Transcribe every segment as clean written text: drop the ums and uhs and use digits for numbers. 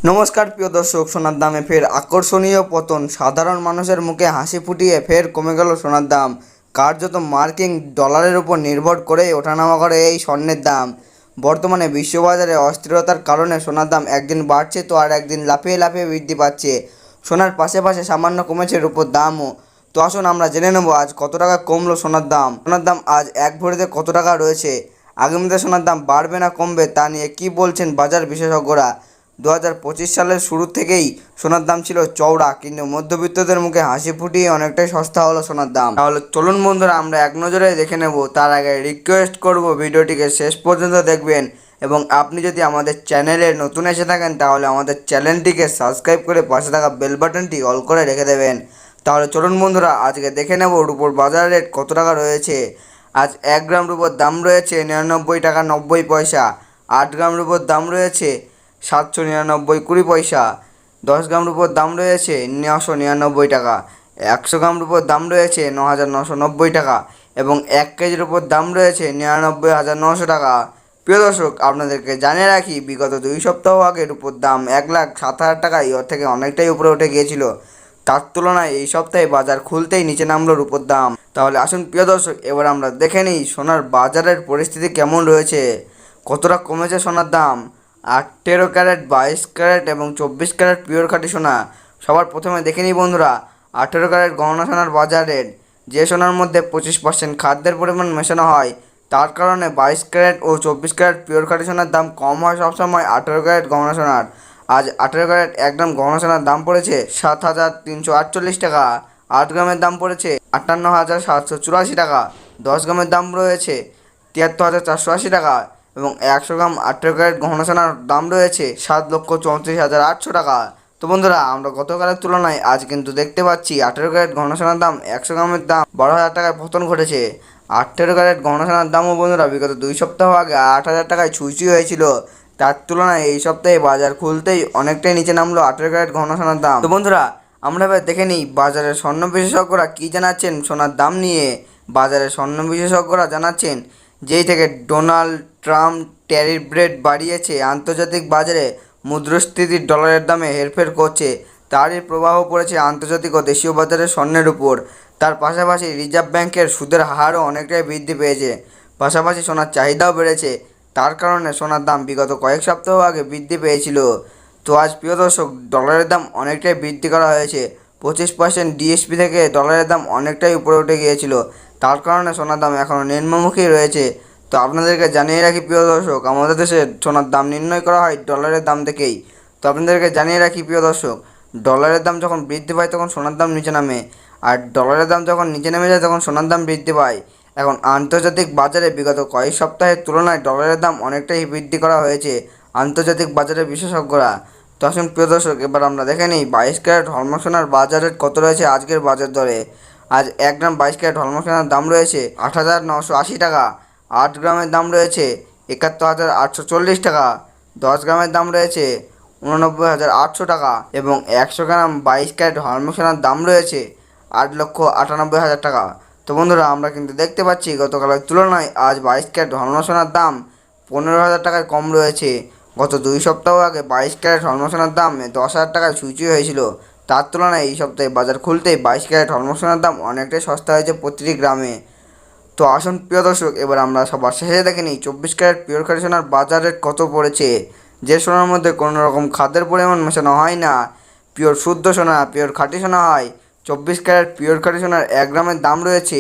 নমস্কার প্রিয় দর্শক, সোনার দামে ফের আকর্ষণীয় পতন। সাধারণ মানুষের মুখে হাসি ফুটিয়ে ফের কমে গেল সোনার দাম। কার্যত মার্কিন ডলারের উপর নির্ভর করে ওঠানামা করে এই স্বর্ণের দাম। বর্তমানে বিশ্ববাজারে অস্থিরতার কারণে সোনার দাম একদিন বাড়ছে তো আর একদিন লাফিয়ে লাফিয়ে বৃদ্ধি পাচ্ছে। সোনার পাশে পাশে সামান্য কমেছে রূপোর দামও। তো আসুন আমরা জেনে নেব আজ কত টাকা কমলো সোনার দাম। সোনার দাম আজ এক ভরিতে কত টাকা রয়েছে, আগামীতে সোনার দাম বাড়বে না কমবে তা নিয়ে কী বলছেন বাজার বিশেষজ্ঞরা। 2025 সালের শুরু থেকেই সোনার দাম ছিল চওড়া, কিন্তু মধ্যবিত্তদের মুখে হাসি ফুটিয়ে অনেকটাই সস্তা হলো সোনার দাম। তাহলে চলুন বন্ধুরা আমরা এক নজরে দেখে নেব। তার আগে রিকোয়েস্ট করব ভিডিওটিকে শেষ পর্যন্ত দেখবেন, এবং আপনি যদি আমাদের চ্যানেলে নতুন এসে থাকেন তাহলে আমাদের চ্যানেলটিকে সাবস্ক্রাইব করে পাশে থাকা বেল বাটনটি অল করে রেখে দেবেন। তাহলে চলুন বন্ধুরা আজকে দেখে নেব রুপোর বাজার রেট কত টাকা রয়েছে। আজ 1 গ্রাম রুপোর দাম রয়েছে 99 টাকা 90 পয়সা। 8 গ্রাম রুপোর দাম রয়েছে 799.20 পয়সা। 10 গ্রাম রুপোর দাম রয়েছে 999 টাকা। 100 গ্রাম রুপোর দাম রয়েছে 9990 টাকা, এবং 1 কেজির উপর দাম রয়েছে 99,900 টাকা। প্রিয় দর্শক, আপনাদেরকে জানিয়ে রাখি বিগত 2 সপ্তাহ আগে রুপোর দাম 1,07,000 টাকায় ওর থেকে অনেকটাই উপরে উঠে গিয়েছিল। তার তুলনায় এই সপ্তাহে বাজার খুলতেই নিচে নামলো রুপোর দাম। তাহলে আসুন প্রিয় দর্শক এবার আমরা দেখে নিই সোনার বাজারের পরিস্থিতি কেমন রয়েছে, কতটা কমেছে সোনার দাম। 18 ক্যারেট, 22 ক্যারেট এবং 24 ক্যারেট পিওর খাঁটি সোনা। সবার প্রথমে দেখে নিই বন্ধুরা 18 ক্যারেট গহনা সোনার বাজার রেট। যে সোনার মধ্যে 25% খাদ্যের পরিমাণ মেশানো হয়, তার কারণে 22 ক্যারেট ও 24 ক্যারেট পিওর খাঁটি সোনার দাম কম হয় সবসময় 18 ক্যারেট গহনা সোনার। আজ 18 ক্যারেট 1 গ্রাম গহনা সোনার দাম পড়েছে 7,348 টাকা। 8 গ্রামের দাম পড়েছে 58,784 টাকা। 10 গ্রামের দাম রয়েছে 73,480 টাকা, এবং 100 গ্রাম 18 ক্যারেট গহনা সোনার দাম রয়েছে 7,34,800 টাকা। তো বন্ধুরা, আমরা গতকালের তুলনায় আজ কিন্তু দেখতে পাচ্ছি 18 ক্যারেট গহনা সোনার দাম 100 গ্রামের দাম 12,000 টাকায় পতন ঘটেছে। 18 ক্যারেট গহনা সোনার দামও বন্ধুরা বিগত 2 সপ্তাহ আগে 8,000 টাকায় ছুঁই হয়েছিল। তার তুলনায় এই সপ্তাহে বাজার খুলতেই অনেকটাই নিচে নামলো 18 ক্যারেট গহনা সোনার দাম। তো বন্ধুরা, আমরা এবার দেখে নিই বাজারের স্বর্ণ বিশেষজ্ঞরা কী জানাচ্ছেন সোনার দাম নিয়ে। বাজারের স্বর্ণ বিশেষজ্ঞরা জানাচ্ছেন, যেই থেকে ডোনাল্ড ট্রাম্প ট্যারিফ রেট বাড়িয়েছে, আন্তর্জাতিক বাজারে মুদ্রাস্ফীতি ডলারের দামে হেরফের করছে, তারই প্রভাব পড়েছে আন্তর্জাতিক ও দেশীয় বাজারে স্বর্ণের উপর। তার পাশাপাশি রিজার্ভ ব্যাংকের সুদের হারও অনেকটাই বৃদ্ধি পেয়েছে। পাশাপাশি সোনার চাহিদাও বেড়েছে। তার কারণে সোনার দাম বিগত কয়েক সপ্তাহ আগে বৃদ্ধি পেয়েছিল। তো আজ প্রিয় দর্শক, ডলারের দাম অনেকটাই বৃদ্ধি করা হয়েছে। 25% ডিএসপি থেকে ডলারের দাম অনেকটাই উপরে উঠে গিয়েছিল। তার কারণে সোনার দাম এখনও নিম্নমুখী রয়েছে। তো আপনাদেরকে জানিয়ে রাখি প্রিয় দর্শক, আমাদের দেশে সোনার দাম নির্ণয় করা হয় ডলারের দাম থেকেই। তো আপনাদেরকে জানিয়ে রাখি প্রিয় দর্শক, ডলারের দাম যখন বৃদ্ধি পায় তখন সোনার দাম নিচে নামে, আর ডলারের দাম যখন নিচে নেমে যায় তখন সোনার দাম বৃদ্ধি পায়। এখন আন্তর্জাতিক বাজারে বিগত কয়েক সপ্তাহের তুলনায় ডলারের দাম অনেকটাই বৃদ্ধি করা হয়েছে আন্তর্জাতিক বাজারের বিশেষজ্ঞরা। তো আসুন প্রিয় দর্শক এবার আমরা দেখে নিই 22 ক্যারেট হলমার্ক সোনার বাজার রেট কত রয়েছে আজকের বাজার দরে। আজ 1 গ্রাম 22 ক্যারেট হলমার্ক সোনার দাম রয়েছে 8,980 টাকা। 8 গ্রামের দাম রয়েছে 71,840 টাকা। 10 গ্রামের দাম রয়েছে 89,800 টাকা, এবং 100 গ্রাম 22 ক্যারেট হলমার্ক সোনার দাম রয়েছে 8,98,000 টাকা। তো বন্ধুরা, আমরা কিন্তু দেখতে পাচ্ছি গতকালের তুলনায় আজ 22 ক্যারেট হলমার্ক সোনার দাম 15,000 টাকায় কম রয়েছে। গত 2 সপ্তাহ আগে 22 ক্যারেট হলমার্ক সোনার দাম 10,000 টাকায় ছুঁই হয়েছিল। তার তুলনায় এই সপ্তাহে বাজার খুলতেই 22 ক্যারেট হলমার্ক সোনার দাম অনেকটাই সস্তা হয়েছে প্রতিটি গ্রামে। তো আসুন প্রিয় দর্শক এবার আমরা সবার শেষে দেখে নিই 24 ক্যারেট পিওর খাঁটি সোনার বাজার রেট কত পড়েছে। যে সোনার মধ্যে কোনো রকম খাদ্যের পরিমাণ মেশানো হয় না, পিওর শুদ্ধ সোনা, পিওর খাঁটি সোনা হয়। 24 ক্যারেট পিওর খাঁটি সোনার 1 গ্রামের দাম রয়েছে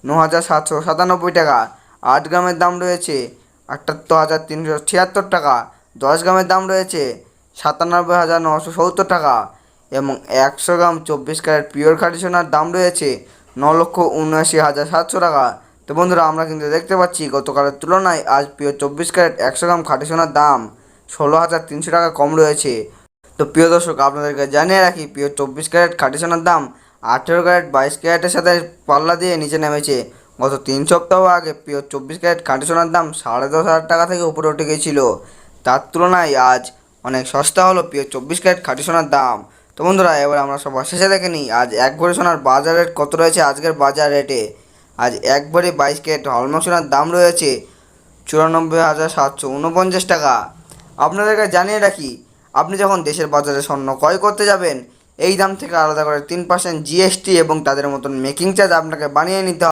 9,797 টাকা। 8 গ্রামের দাম রয়েছে 78,376 টাকা। 10 গ্রামের দাম রয়েছে 97,970 টাকা, এবং 100 গ্রাম 24 ক্যারেট পিওর খাঁটি সোনার দাম রয়েছে 9,79,700 টাকা। তো বন্ধুরা, আমরা কিন্তু দেখতে পাচ্ছি গতকালের তুলনায় আজ পিওর 24 ক্যারেট 100 গ্রাম খাঁটি সোনার দাম 16,300 টাকা কম রয়েছে। তো প্রিয় দর্শক, আপনাদেরকে জানিয়ে রাখি পিওর 24 ক্যারেট খাঁটি সোনার দাম 18 ক্যারেট 22 ক্যারেটের সাথে পাল্লা দিয়ে নিচে নেমেছে। গত 3 সপ্তাহ আগে পিওর 24 ক্যারেট খাঁটি সোনার দাম 10,500 টাকা থেকে উপরে উঠে গিয়েছিল। তার তুলনায় আজ অনেক সস্তা হলো পিওর 24 ক্যারেট খাঁটি সোনার দাম। তো বন্ধুরা, এবার আমরা সবার শেষে দেখে নিই আজ 1 ভরি সোনার বাজার রেট কত রয়েছে আজকের বাজার রেটে। আজ 1 ভরি 22 ক্যারেট হলমার্ক সোনার দাম রয়েছে 94,749 টাকা। আপনাদেরকে জানিয়ে রাখি আপনি যখন দেশের বাজারে স্বর্ণ ক্রয় করতে যাবেন এই দাম থেকে আলাদা করে 3% জিএসটি এবং তাদের মতন মেকিং চার্জ আপনাকে বানিয়ে নিতে হবে।